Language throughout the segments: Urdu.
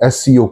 SCO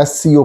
SCO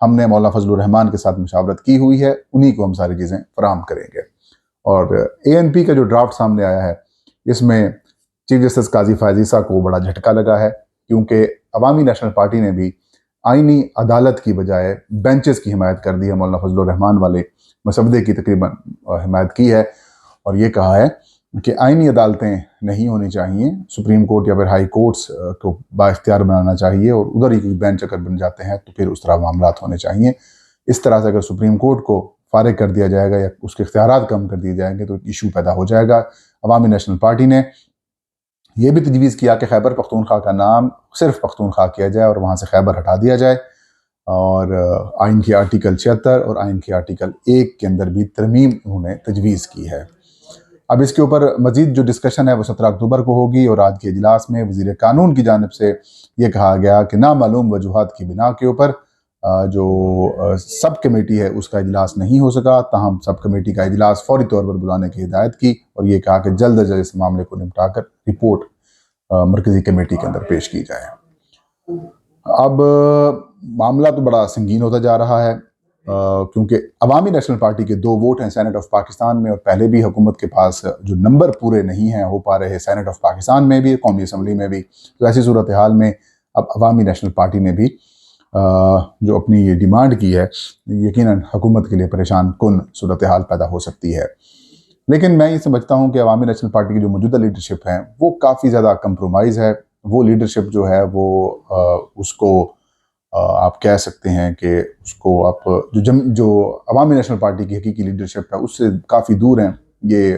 ہم نے مولانا فضل الرحمان کے ساتھ مشاورت کی ہوئی ہے، انہی کو ہم ساری چیزیں فراہم کریں گے۔ اور ANP کا جو ڈرافٹ سامنے آیا ہے، اس میں چیف جسٹس قاضی فائز عیسیٰ کو بڑا جھٹکا لگا ہے، کیونکہ عوامی نیشنل پارٹی نے بھی آئینی عدالت کی بجائے بینچز کی حمایت کر دی ہے، مولانا فضل الرحمان والے مسودے کی تقریباً حمایت کی ہے، اور یہ کہا ہے کہ آئینی عدالتیں نہیں ہونی چاہیے، سپریم کورٹ یا پھر ہائی کورٹس کو با اختیار بنانا چاہیے، اور ادھر ہی کوئی بینچ اگر بن جاتے ہیں تو پھر اس طرح معاملات ہونے چاہیے۔ اس طرح سے اگر سپریم کورٹ کو فارغ کر دیا جائے گا یا اس کے اختیارات کم کر دیے جائیں گے تو ایک ایشو پیدا ہو جائے گا۔ عوامی نیشنل پارٹی نے یہ بھی تجویز کیا کہ خیبر پختونخوا کا نام صرف پختونخوا کیا جائے اور وہاں سے خیبر ہٹا دیا جائے، اور آئین کی آرٹیکل 76 اور آئین کی آرٹیکل 1 کے اندر بھی ترمیم انہوں نے تجویز کی ہے۔ اب اس کے اوپر مزید جو ڈسکشن ہے وہ 17 اکتوبر کو ہوگی، اور آج کے اجلاس میں وزیر قانون کی جانب سے یہ کہا گیا کہ نامعلوم وجوہات کی بنا کے اوپر جو سب کمیٹی ہے اس کا اجلاس نہیں ہو سکا، تاہم سب کمیٹی کا اجلاس فوری طور پر بلانے کی ہدایت کی، اور یہ کہا کہ جلد از جلد اس معاملے کو نمٹا کر رپورٹ مرکزی کمیٹی کے اندر پیش کی جائے۔ اب معاملہ تو بڑا سنگین ہوتا جا رہا ہے، کیونکہ عوامی نیشنل پارٹی کے 2 ووٹ ہیں سینٹ آف پاکستان میں، اور پہلے بھی حکومت کے پاس جو نمبر پورے نہیں ہیں ہو پا رہے سینٹ آف پاکستان میں بھی، قومی اسمبلی میں بھی، تو ایسی صورتحال میں اب عوامی نیشنل پارٹی نے بھی جو اپنی یہ ڈیمانڈ کی ہے، یقیناً حکومت کے لیے پریشان کن صورتحال پیدا ہو سکتی ہے۔ لیکن میں یہ سمجھتا ہوں کہ عوامی نیشنل پارٹی کی جو موجودہ لیڈرشپ ہے وہ کافی زیادہ کمپرومائز ہے۔ وہ لیڈرشپ جو ہے وہ اس کو آپ کہہ سکتے ہیں کہ اس کو آپ جو عوامی نیشنل پارٹی کی حقیقی لیڈرشپ ہے اس سے کافی دور ہیں۔ یہ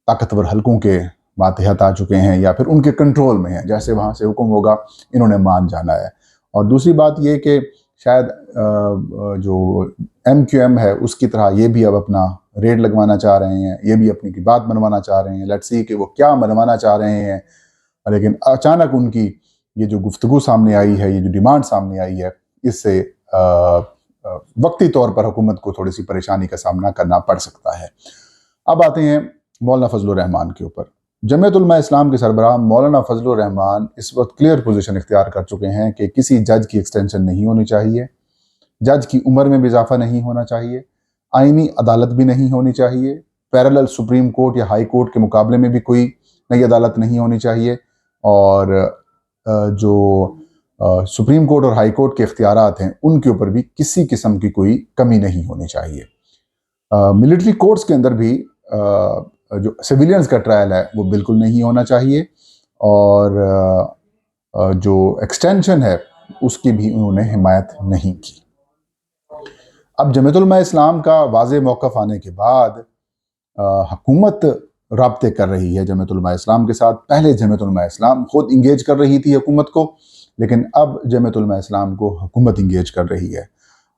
طاقتور حلقوں کے ماتحت آ چکے ہیں یا پھر ان کے کنٹرول میں ہیں، جیسے وہاں سے حکم ہوگا انہوں نے مان جانا ہے۔ اور دوسری بات یہ کہ شاید جو MQM ہے اس کی طرح یہ بھی اب اپنا ریٹ لگوانا چاہ رہے ہیں، یہ بھی اپنی کی بات منوانا چاہ رہے ہیں۔ لیٹس سی کہ وہ کیا منوانا چاہ رہے ہیں، لیکن اچانک ان کی یہ جو گفتگو سامنے آئی ہے، یہ جو ڈیمانڈ سامنے آئی ہے، اس سے وقتی طور پر حکومت کو تھوڑی سی پریشانی کا سامنا کرنا پڑ سکتا ہے۔ اب آتے ہیں مولانا فضل الرحمان کے اوپر۔ جمعیت علماء اسلام کے سربراہ مولانا فضل الرحمان اس وقت کلیئر پوزیشن اختیار کر چکے ہیں کہ کسی جج کی ایکسٹینشن نہیں ہونی چاہیے، جج کی عمر میں بھی اضافہ نہیں ہونا چاہیے، آئینی عدالت بھی نہیں ہونی چاہیے، پیرالل سپریم کورٹ یا ہائی کورٹ کے مقابلے میں بھی کوئی نئی عدالت نہیں ہونی چاہیے، اور جو سپریم کورٹ اور ہائی کورٹ کے اختیارات ہیں ان کے اوپر بھی کسی قسم کی کوئی کمی نہیں ہونی چاہیے۔ ملٹری کورٹس کے اندر بھی جو سیویلینز کا ٹرائل ہے وہ بالکل نہیں ہونا چاہیے، اور جو ایکسٹینشن ہے اس کی بھی انہوں نے حمایت نہیں کی۔ اب جمعیت علماء اسلام کا واضح موقف آنے کے بعد حکومت رابطے کر رہی ہے جمعیت علماء اسلام کے ساتھ۔ پہلے جمعیت علماء اسلام خود انگیج کر رہی تھی حکومت کو، لیکن اب جمعیت علماء اسلام کو حکومت انگیج کر رہی ہے۔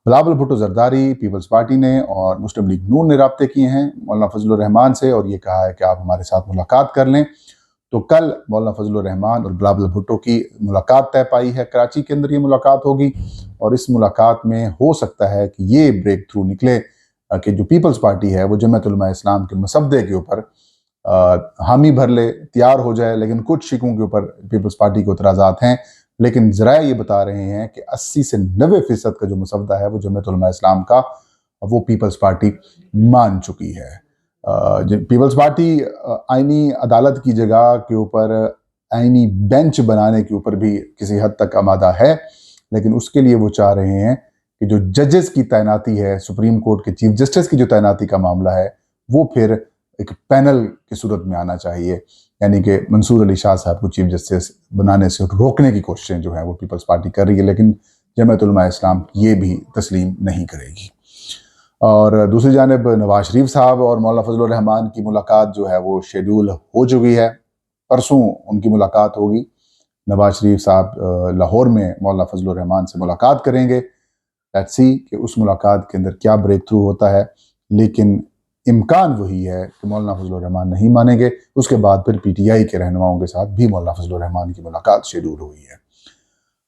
بلاول بھٹو زرداری، پیپلز پارٹی نے اور مسلم لیگ نون نے رابطے کیے ہیں مولانا فضل الرحمان سے، اور یہ کہا ہے کہ آپ ہمارے ساتھ ملاقات کر لیں۔ تو کل مولانا فضل الرحمان اور بلاول بھٹو کی ملاقات طے پائی ہے، کراچی کے اندر یہ ملاقات ہوگی، اور اس ملاقات میں ہو سکتا ہے کہ یہ بریک تھرو نکلے کہ جو پیپلز پارٹی ہے وہ جمعیت علماء اسلام کے مسودے کے اوپر حامی بھر لے، تیار ہو جائے۔ لیکن کچھ شکوں کے اوپر پیپلز پارٹی کو اعتراضات ہیں، لیکن ذرائع یہ بتا رہے ہیں کہ 80 سے 90% کا جو مسودہ ہے وہ جمعیت علماء اسلام کا وہ پیپلز پارٹی مان چکی ہے۔ پیپلز پارٹی آئینی عدالت کی جگہ کے اوپر آئینی بینچ بنانے کے اوپر بھی کسی حد تک آمادہ ہے، لیکن اس کے لیے وہ چاہ رہے ہیں کہ جو ججز کی تعیناتی ہے، سپریم کورٹ کے چیف جسٹس کی جو تعیناتی کا معاملہ ہے وہ پھر ایک پینل کی صورت میں آنا چاہیے، یعنی کہ منصور علی شاہ صاحب کو چیف جسٹس بنانے سے روکنے کی کوششیں جو ہیں وہ پیپلز پارٹی کر رہی ہے، لیکن جمعیت علماء اسلام یہ بھی تسلیم نہیں کرے گی۔ اور دوسری جانب نواز شریف صاحب اور مولانا فضل الرحمان کی ملاقات جو ہے وہ شیڈول ہو چکی ہے، پرسوں ان کی ملاقات ہوگی۔ نواز شریف صاحب لاہور میں مولانا فضل الرحمان سے ملاقات کریں گے، لیٹس سی کہ اس ملاقات کے اندر کیا بریک تھرو ہوتا ہے، لیکن امکان وہی ہے کہ مولانا فضل الرحمان نہیں مانیں گے۔ اس کے بعد پھر PTI کے رہنماؤں کے ساتھ بھی مولانا فضل الرحمان کی ملاقات شیڈول ہوئی ہے۔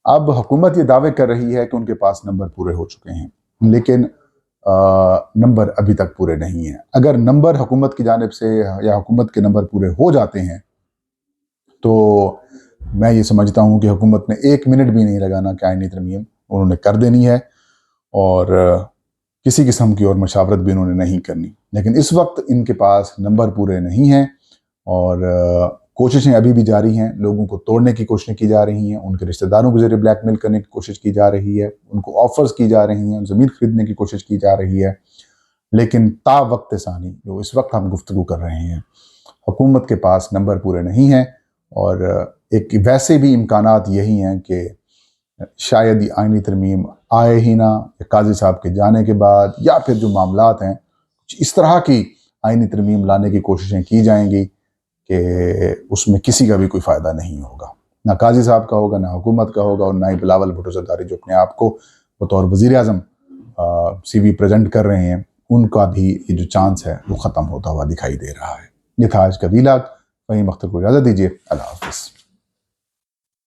اب حکومت یہ دعوے کر رہی ہے کہ ان کے پاس نمبر پورے ہو چکے ہیں، لیکن نمبر ابھی تک پورے نہیں ہیں۔ اگر نمبر حکومت کی جانب سے یا حکومت کے نمبر پورے ہو جاتے ہیں تو میں یہ سمجھتا ہوں کہ حکومت نے 1 منٹ بھی نہیں لگانا کہ آئینی ترمیم انہوں نے کر دینی ہے، اور کسی قسم کی اور مشاورت بھی انہوں نے نہیں کرنی. لیکن اس وقت ان کے پاس نمبر پورے نہیں ہیں اور کوششیں ابھی بھی جاری ہیں. لوگوں کو توڑنے کی کوششیں کی جا رہی ہیں, ان کے رشتہ داروں کو ذریعے بلیک میل کرنے کی کوشش کی جا رہی ہے, ان کو آفرز کی جا رہی ہیں, زمین خریدنے کی کوشش کی جا رہی ہے. لیکن تا وقت ثانی جو اس وقت ہم گفتگو کر رہے ہیں, حکومت کے پاس نمبر پورے نہیں ہیں. اور ایک ویسے بھی امکانات یہی ہیں کہ شاید یہ آئینی ترمیم آئے ہی نہ, قاضی صاحب کے جانے کے بعد, یا پھر جو معاملات ہیں کچھ اس طرح کی آئینی ترمیم لانے کی کوششیں کی جائیں گی کہ اس میں کسی کا بھی کوئی فائدہ نہیں ہوگا. نہ قاضی صاحب کا ہوگا, نہ حکومت کا ہوگا, اور نہ ہی بلاول بھٹو زرداری جو اپنے آپ کو بطور وزیر اعظم سی وی پریزنٹ کر رہے ہیں, ان کا بھی یہ جو چانس ہے وہ ختم ہوتا ہوا دکھائی دے رہا ہے. یہ تھا آج کا ویلاگ. فہیم اختر کو اجازت دیجیے. اللہ حافظ.